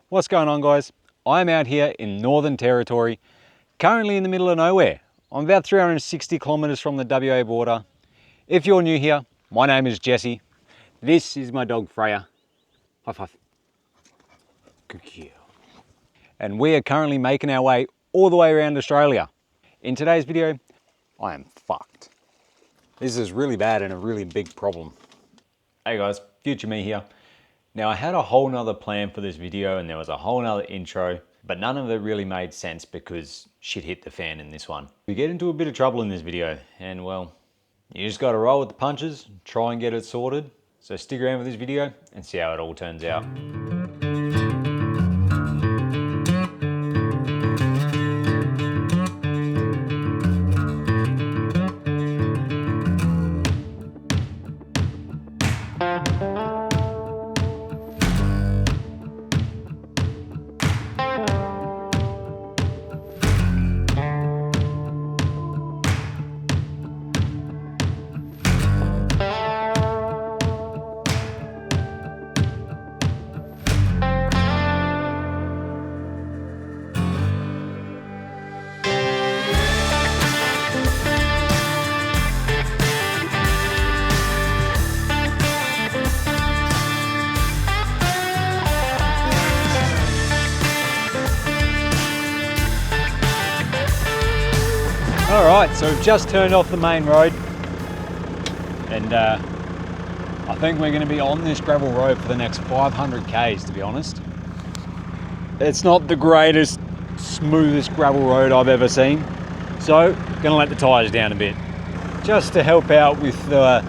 What's going on, guys? I'm out here in Northern Territory, currently in the middle of nowhere. I'm about 360 kilometers from the WA border. If you're new here, my name is Jesse. This is my dog Freya. High five. Good girl. And we are currently making our way all the way around Australia. In today's video, I am fucked. This is really bad and a really big problem. Hey guys, future me here. Now I had a whole nother plan for this video and there was a whole nother intro, but none of it really made sense because shit hit the fan in this one. We get into a bit of trouble in this video and well, you just gotta roll with the punches, try and get it sorted. So stick around with this video and see how it all turns out. Alright, so we've just turned off the main road and I think we're going to be on this gravel road for the next 500 k's, to be honest. It's not the greatest, smoothest gravel road I've ever seen, so going to let the tyres down a bit just to help out with the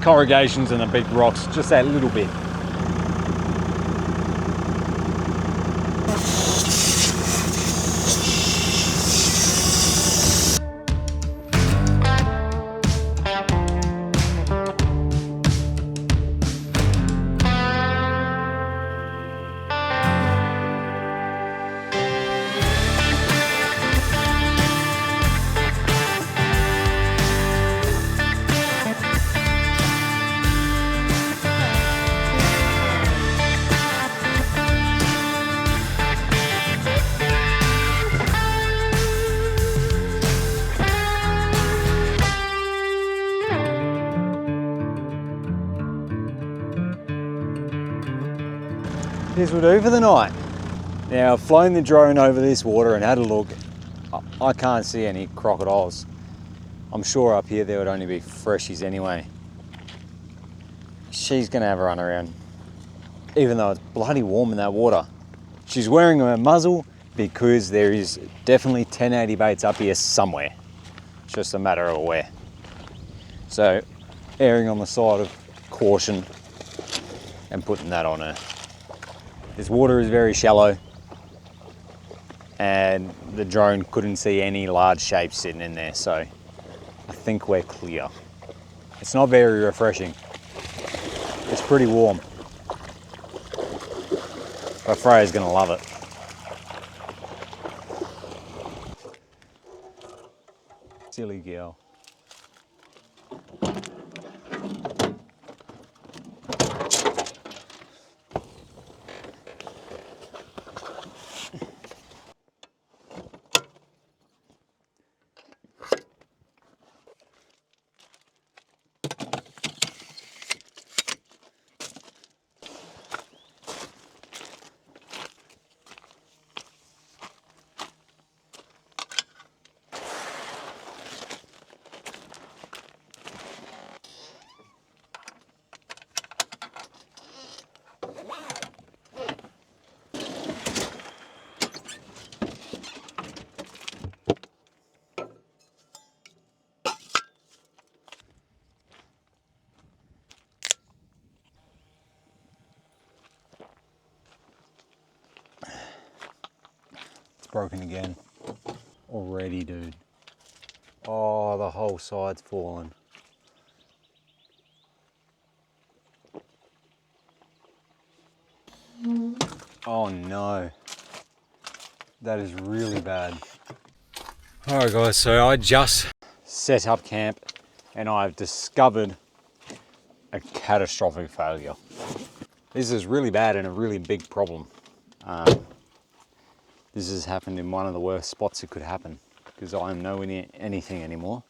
corrugations and the big rocks, just that little bit. This will do for the night. Now I've flown the drone over this water and had a look. I can't see any crocodiles. I'm sure up here there would only be freshies anyway. She's gonna have a run around, even though it's bloody warm in that water. She's wearing a muzzle because there is definitely 1080 baits up here somewhere. It's just a matter of where. So erring on the side of caution and putting that on her. This water is very shallow and the drone couldn't see any large shapes sitting in there, so I think we're clear. It's not very refreshing. It's pretty warm. But Freya's gonna love it. Silly girl. Broken again. Already, dude. Oh, the whole side's fallen. Oh no. That is really bad. Alright guys, so I just set up camp and I've discovered a catastrophic failure. This is really bad and a really big problem. This has happened in one of the worst spots it could happen, because I am nowhere near anything anymore.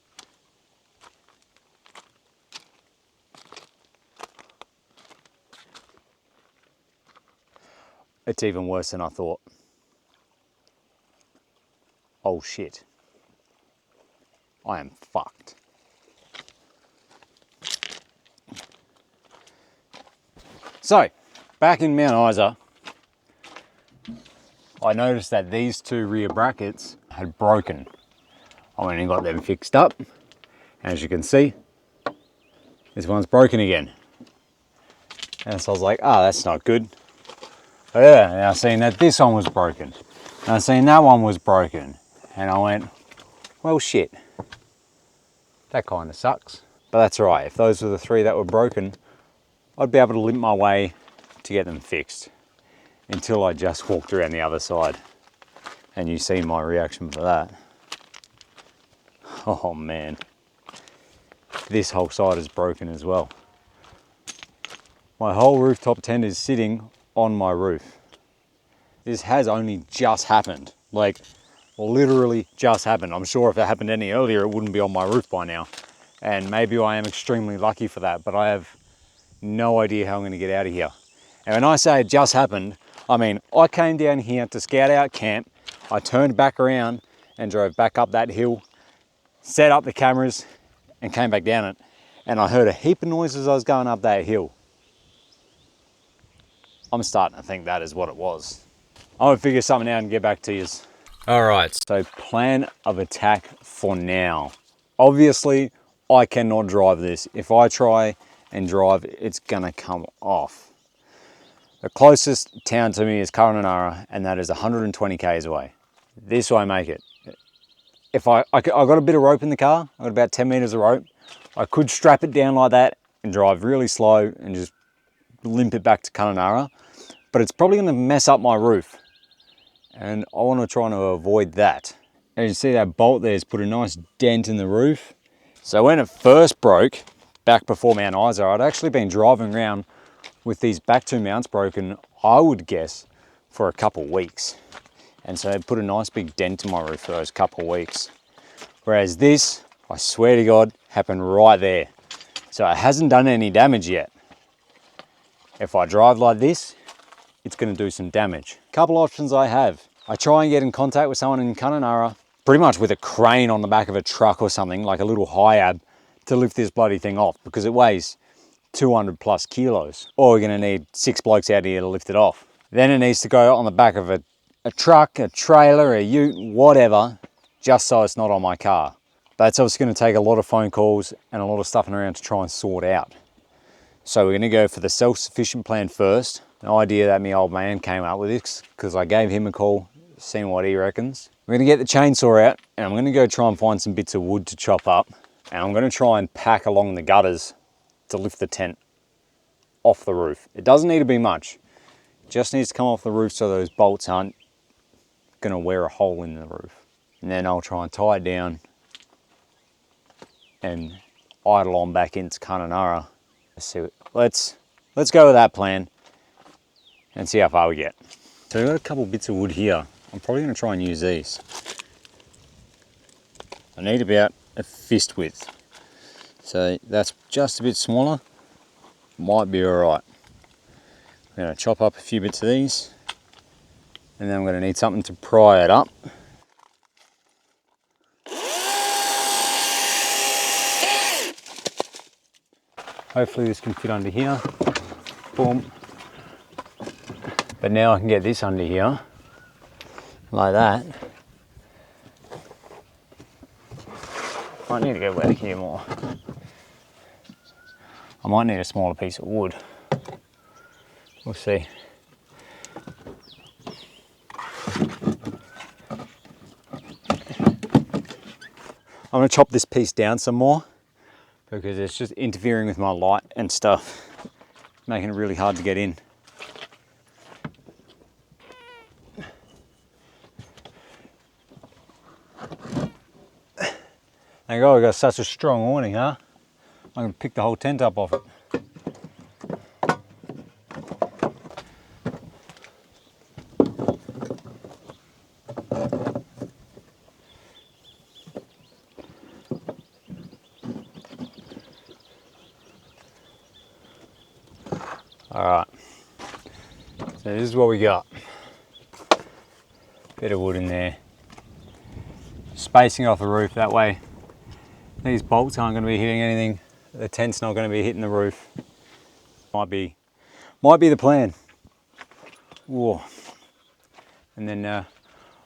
It's even worse than I thought. Oh shit. I am fucked. So, back in Mount Isa, I noticed that these two rear brackets had broken. I went and got them fixed up. As you can see, this one's broken again. And so I was like, that's not good. But yeah, and I seen that this one was broken. And I seen that one was broken. And I went, well shit, that kind of sucks. But that's all right, if those were the three that were broken, I'd be able to limp my way to get them fixed until I just walked around the other side. And you see my reaction for that. Oh man, this whole side is broken as well. My whole rooftop tent is sitting on my roof. This has only just happened, like literally just happened. I'm sure if it happened any earlier, it wouldn't be on my roof by now. And maybe I am extremely lucky for that, but I have no idea how I'm gonna get out of here. And when I say it just happened, I mean, I came down here to scout out camp. I turned back around and drove back up that hill, set up the cameras and came back down it. And I heard a heap of noise as I was going up that hill. I'm starting to think that is what it was. I'm gonna figure something out and get back to you. All right, so plan of attack for now. Obviously, I cannot drive this. If I try and drive, it's gonna come off. The closest town to me is Kununurra, and that is 120 k's away. This way make it. If I got a bit of rope in the car, I got about 10 meters of rope. I could strap it down like that and drive really slow and just limp it back to Kununurra, but it's probably gonna mess up my roof. And I want to try to avoid that. As you see, that bolt there's put a nice dent in the roof. So when it first broke, back before Mount Isa, I'd actually been driving around with these back two mounts broken, I would guess, for a couple weeks. And so it put a nice big dent in my roof for those couple weeks. Whereas this, I swear to God, happened right there. So it hasn't done any damage yet. If I drive like this, it's going to do some damage. Couple options I have. I try and get in contact with someone in Kununurra, pretty much with a crane on the back of a truck or something, like a little HIAB, to lift this bloody thing off, because it weighs 200 plus kilos. Or we're going to need 6 blokes out here to lift it off. Then it needs to go on the back of a truck, a trailer, a ute, whatever, just so it's not on my car. That's obviously going to take a lot of phone calls and a lot of stuffing around to try and sort out. So we're going to go for the self-sufficient plan first. An idea that my old man came up with this, because I gave him a call, seeing what he reckons. We're going to get the chainsaw out, and I'm going to go try and find some bits of wood to chop up, and I'm going to try and pack along the gutters to lift the tent off the roof. It doesn't need to be much. It just needs to come off the roof so those bolts aren't going to wear a hole in the roof. And then I'll try and tie it down and idle on back into Kununurra. Let's go with that plan and see how far we get. So we've got a couple bits of wood here. I'm probably going to try and use these. I need about a fist width. So that's just a bit smaller. Might be alright. I'm going to chop up a few bits of these, and then I'm going to need something to pry it up. Hopefully this can fit under here. Boom. But now I can get this under here, like that. I need to go back here more. I might need a smaller piece of wood. We'll see. I'm going to chop this piece down some more, because it's just interfering with my light and stuff, making it really hard to get in. Thank God we got such a strong awning, huh? I'm going to pick the whole tent up off it. All right, so this is what we got. Bit of wood in there. Spacing off the roof, that way these bolts aren't going to be hitting anything. The tent's not going to be hitting the roof. Might be the plan. Whoa. And then I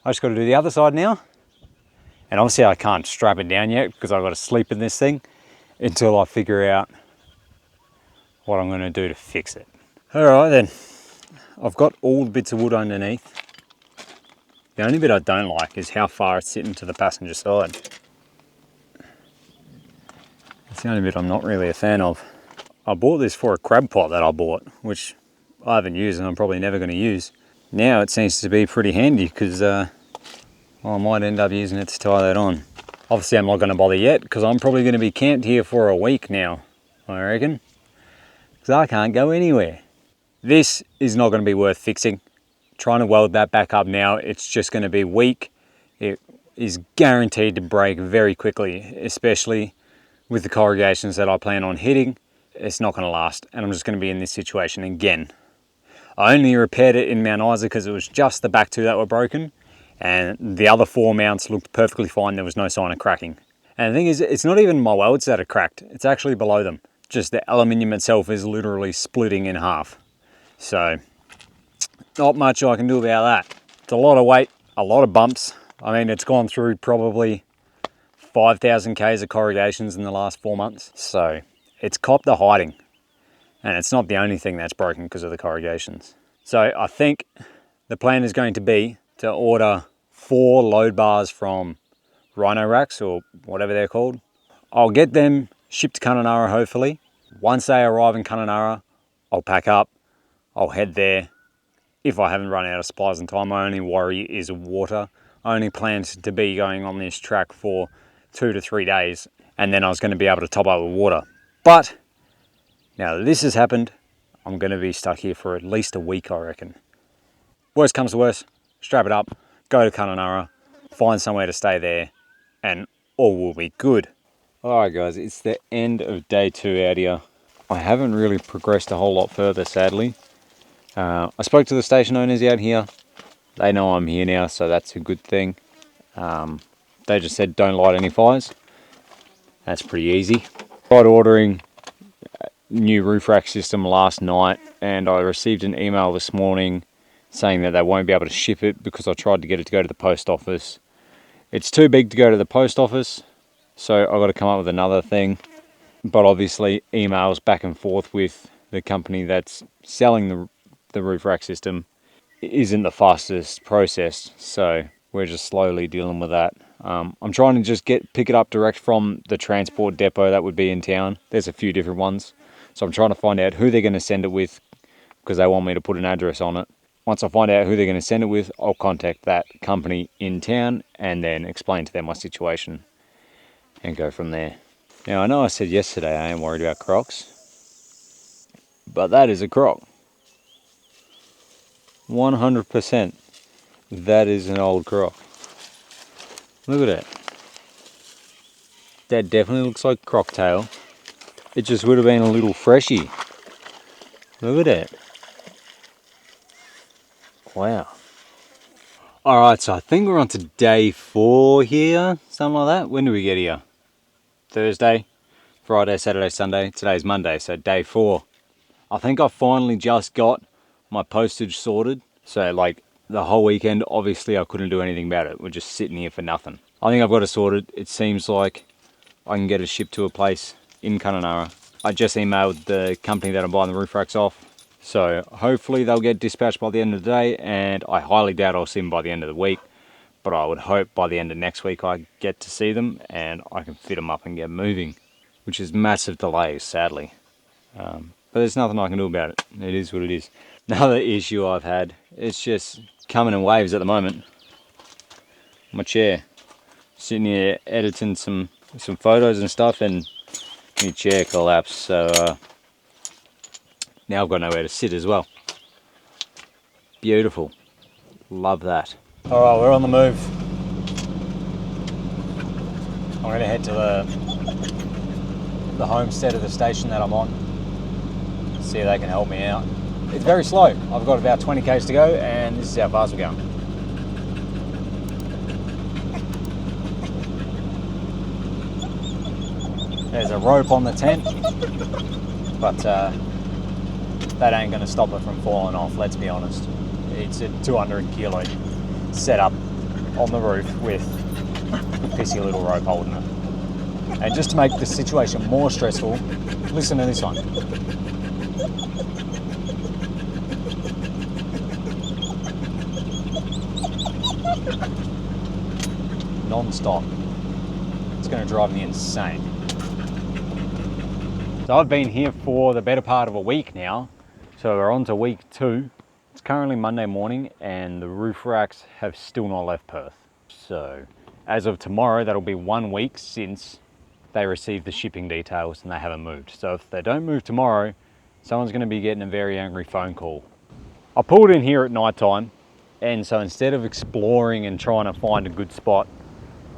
just got to do the other side now. And obviously I can't strap it down yet because I've got to sleep in this thing until I figure out what I'm going to do to fix it. All right then, I've got all the bits of wood underneath. The only bit I don't like is how far it's sitting to the passenger side. That's the only bit I'm not really a fan of. I bought this for a crab pot that I bought, which I haven't used and I'm probably never going to use. Now it seems to be pretty handy because I might end up using it to tie that on. Obviously I'm not going to bother yet because I'm probably going to be camped here for a week now, I reckon. Because I can't go anywhere. This is not going to be worth fixing. Trying to weld that back up now, it's just going to be weak. It is guaranteed to break very quickly, especially with the corrugations that I plan on hitting. It's not going to last and I'm just going to be in this situation again. I only repaired it in Mount Isa because it was just the back two that were broken and the other 4 mounts looked perfectly fine. There was no sign of cracking. And the thing is, it's not even my welds that are cracked. It's actually below them. Just the aluminium itself is literally splitting in half. So not much I can do about that. It's a lot of weight, a lot of bumps. I mean, it's gone through probably 5,000 Ks of corrugations in the last 4 months. So it's copped a hiding. And it's not the only thing that's broken because of the corrugations. So I think the plan is going to be to order 4 load bars from Rhino Racks or whatever they're called. I'll get them shipped to Kununurra hopefully. Once they arrive in Kununurra, I'll pack up, I'll head there. If I haven't run out of supplies in time, my only worry is water. I only planned to be going on this track for 2 to 3 days and then I was going to be able to top up with water. But now that this has happened, I'm going to be stuck here for at least a week, I reckon. Worst comes to worst, strap it up, go to Kununurra, find somewhere to stay there, and all will be good. Alright guys, it's the end of day 2 out here. I haven't really progressed a whole lot further, sadly. I spoke to the station owners out here. They know I'm here now, so that's a good thing. They just said don't light any fires. That's pretty easy. Tried ordering new roof rack system last night and I received an email this morning saying that they won't be able to ship it because I tried to get it to go to the post office. It's too big to go to the post office, so I've got to come up with another thing. But obviously emails back and forth with the company that's selling the roof rack system isn't the fastest process, so we're just slowly dealing with that. I'm trying to just pick it up direct from the transport depot that would be in town. There's a few different ones. So I'm trying to find out who they're going to send it with because they want me to put an address on it. Once I find out who they're going to send it with, I'll contact that company in town and then explain to them my situation and go from there. Now I know I said yesterday I ain't worried about Crocs, but that is a Croc. 100%. That is an old Croc. Look at that. That definitely looks like Croc tail. It just would have been a little freshy. Look at that. Wow. Alright, so I think we're on to day 4 here. Something like that. When do we get here? Thursday, Friday, Saturday, Sunday. Today's Monday, so day 4. I think I finally just got my postage sorted. So like the whole weekend, obviously I couldn't do anything about it. We're just sitting here for nothing. I think I've got it sorted. It seems like I can get it shipped to a place in Kununurra. I just emailed the company that I'm buying the roof racks off. So hopefully they'll get dispatched by the end of the day, and I highly doubt I'll see them by the end of the week. But I would hope by the end of next week I get to see them and I can fit them up and get moving. Which is massive delays, sadly. But there's nothing I can do about it. It is what it is. Another issue I've had, it's just coming in waves at the moment. My chair. Sitting here editing some photos and stuff, and my chair collapsed, so now I've got nowhere to sit as well. Beautiful. Love that. Alright, we're on the move. I'm going to head to the homestead of the station that I'm on. See if they can help me out. it's very slow. I've got about 20 k's to go, and this is how fast we're going. There's a rope on the tent, but that ain't going to stop it from falling off, let's be honest. It's a 200 kilo setup on the roof with a pissy little rope holding it. And just to make the situation more stressful, listen to this one. Non-stop. It's going to drive me insane. So I've been here for the better part of a week now. So we're on to week 2. It's currently Monday morning and the roof racks have still not left Perth. So as of tomorrow, that'll be 1 week since they received the shipping details and they haven't moved. So if they don't move tomorrow, someone's going to be getting a very angry phone call. I pulled in here at night time, and so instead of exploring and trying to find a good spot,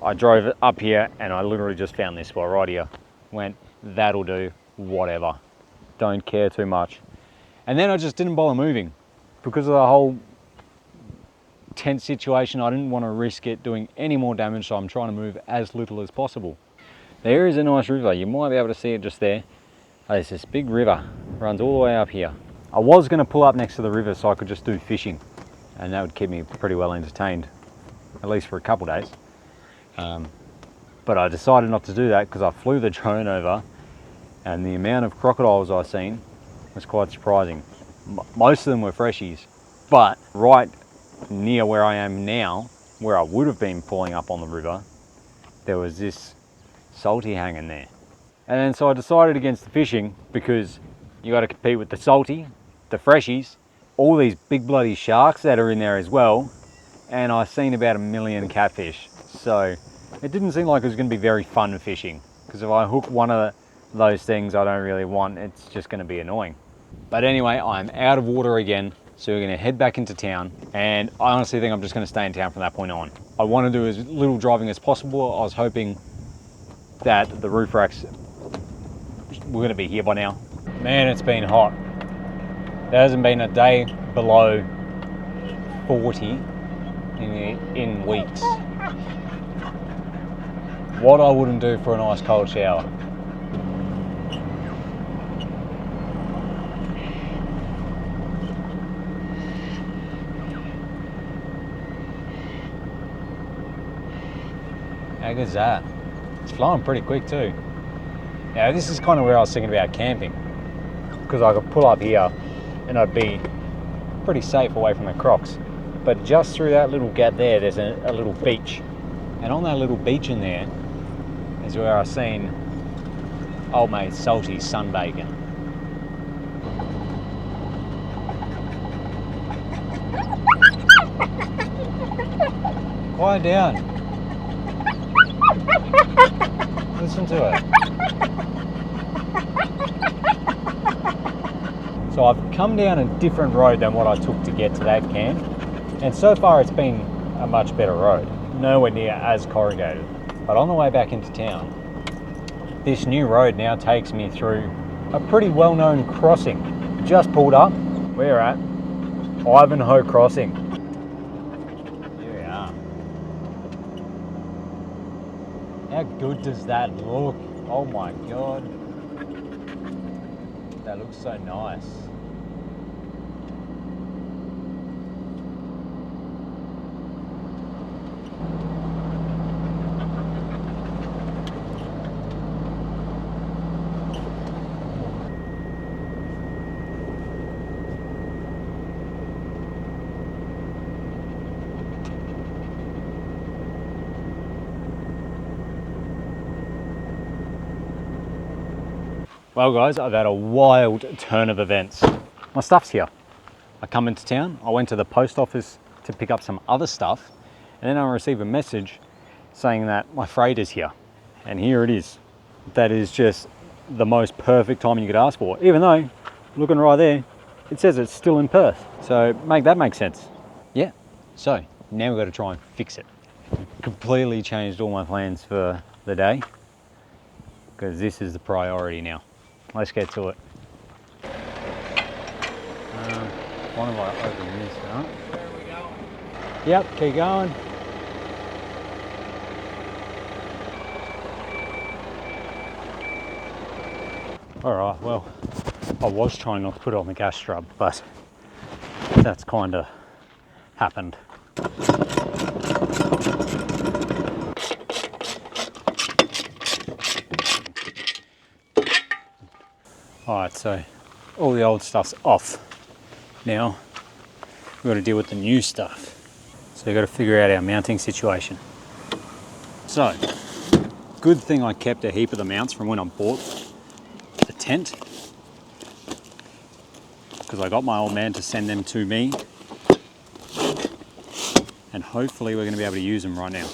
I drove up here and I literally just found this spot right here. Went, that'll do, whatever. Don't care too much. And then I just didn't bother moving because of the whole tent situation. I didn't want to risk it doing any more damage, so I'm trying to move as little as possible. There is a nice river. You might be able to see it just there. There's this big river, runs all the way up here. I was going to pull up next to the river so I could just do fishing, and that would keep me pretty well entertained, at least for a couple of days. But I decided not to do that because I flew the drone over, and the amount of crocodiles I've seen was quite surprising. Most of them were freshies, but right near where I am now, where I would have been pulling up on the river, there was this salty hanging there. And then so I decided against the fishing because you got to compete with the salty, the freshies, all these big bloody sharks that are in there as well, and I've seen about 1 million catfish. So it didn't seem like it was going to be very fun fishing, because if I hook one of those things I don't really want, it's just going to be annoying. But anyway, I'm out of water again, so we're going to head back into town, and I honestly think I'm just going to stay in town from that point on. I want to do as little driving as possible. I was hoping that the roof racks were going to be here by now. Man, it's been hot. There hasn't been a day below 40 in weeks. What I wouldn't do for a nice cold shower. How good's that? It's flowing pretty quick too. Now this is kind of where I was thinking about camping, because I could pull up here and I'd be pretty safe away from the crocs. But just through that little gap there, there's a little beach. And on that little beach in there is where I seen old mate Salty sunbaking. Quiet down. Listen to it. So I've come down a different road than what I took to get to that camp, and so far it's been a much better road, nowhere near as corrugated. But on the way back into town, this new road now takes me through a pretty well-known crossing. Just pulled up, we're at Ivanhoe Crossing. Here we are. How good does that look? Oh my God. That looks so nice. Well guys, I've had a wild turn of events. My stuff's here. I come into town, I went to the post office to pick up some other stuff, and then I received a message saying that my freight is here. And here it is. That is just the most perfect timing you could ask for, even though, looking right there, it says it's still in Perth. So make that make sense. Yeah, so now we've got to try and fix it. Completely changed all my plans for the day, because this is the priority now. Let's get to it. One of our open this, right? Where are we going? Yep, keep going. Alright, well, I was trying not to put it on the gas strub, but that's kind of happened. Alright, so all the old stuff's off. Now, we've got to deal with the new stuff. So we've got to figure out our mounting situation. So, good thing I kept a heap of the mounts from when I bought the tent, because I got my old man to send them to me, and hopefully we're going to be able to use them right now.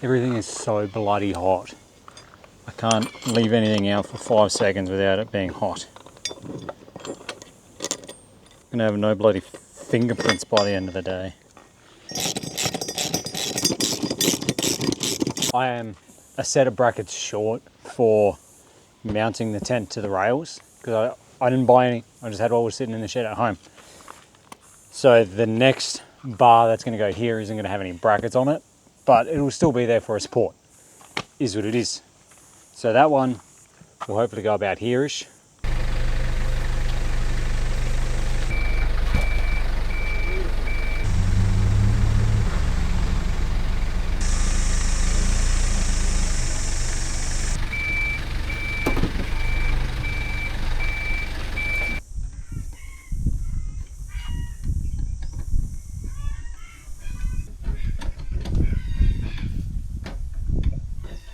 Everything is so bloody hot. I can't leave anything out for 5 seconds without it being hot. I'm gonna have no bloody fingerprints by the end of the day. I am a set of brackets short for mounting the tent to the rails because I didn't buy any. I just had all sitting in the shed at home. So the next bar that's going to go here isn't going to have any brackets on it, but it will still be there for a support. Is what it is. So that one will hopefully go about here-ish.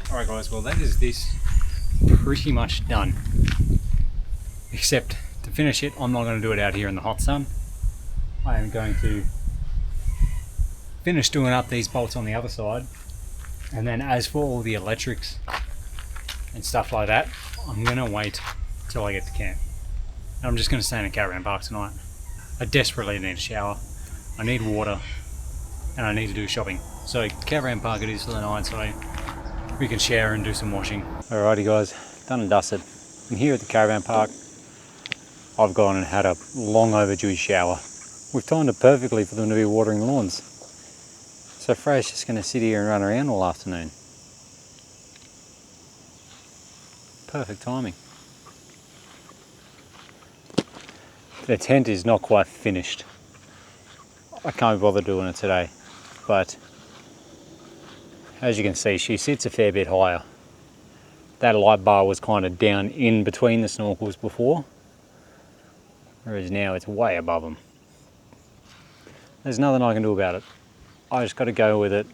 Alright guys, well that is this pretty much done. Except to finish it, I'm not going to do it out here in the hot sun. I am going to finish doing up these bolts on the other side. And then as for all the electrics and stuff like that, I'm going to wait till I get to camp. And I'm just going to stay in a caravan park tonight. I desperately need a shower, I need water, and I need to do shopping. So caravan park it is for the night, so we can share and do some washing. Alrighty guys, done and dusted. I'm here at the caravan park. I've gone and had a long overdue shower. We've timed it perfectly for them to be watering the lawns. So Freya's just going to sit here and run around all afternoon. Perfect timing. The tent is not quite finished. I can't be bothered doing it today, but as you can see, she sits a fair bit higher. That light bar was kind of down in between the snorkels before, whereas now it's way above them. There's nothing I can do about it. I just got to go with it.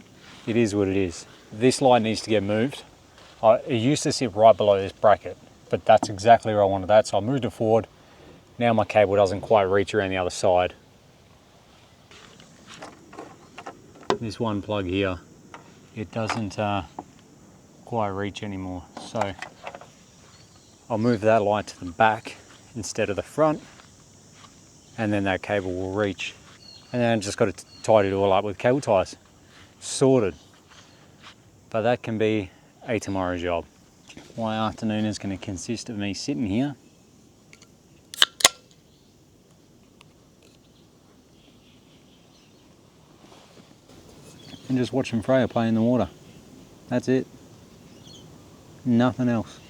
It is what it is. This light needs to get moved. It used to sit right below this bracket, but that's exactly where I wanted that, so I moved it forward. Now my cable doesn't quite reach around the other side. This one plug here, it doesn't quite reach anymore, so I'll move that light to the back instead of the front, and then that cable will reach. And then I just got to tidy it all up with cable ties. Sorted. But that can be a tomorrow job. My afternoon is going to consist of me sitting here and just watching Freya play in the water. That's it. Nothing else.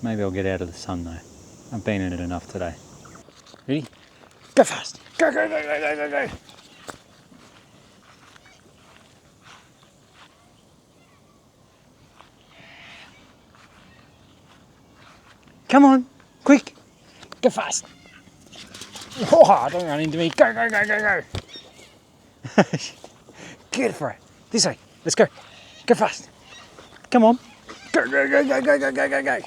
Maybe I'll get out of the sun though. I've been in it enough today. Ready? Go fast! Go, go, go, go, go, go, go! Come on! Quick! Go fast! Oh, don't run into me! Go, go, go, go, go! Get it for it! This way! Let's go! Go fast! Come on! Go, go, go, go, go, go, go, go, go!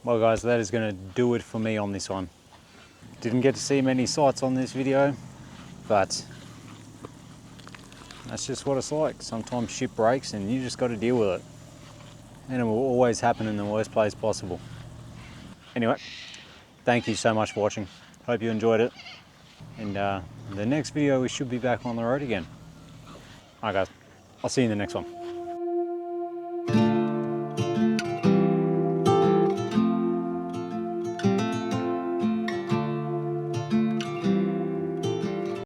Well guys, that is going to do it for me on this one. Didn't get to see many sights on this video, but that's just what it's like. Sometimes shit breaks and you just got to deal with it. And it will always happen in the worst place possible. Anyway, thank you so much for watching. Hope you enjoyed it. And the next video we should be back on the road again. Alright guys, I'll see you in the next one.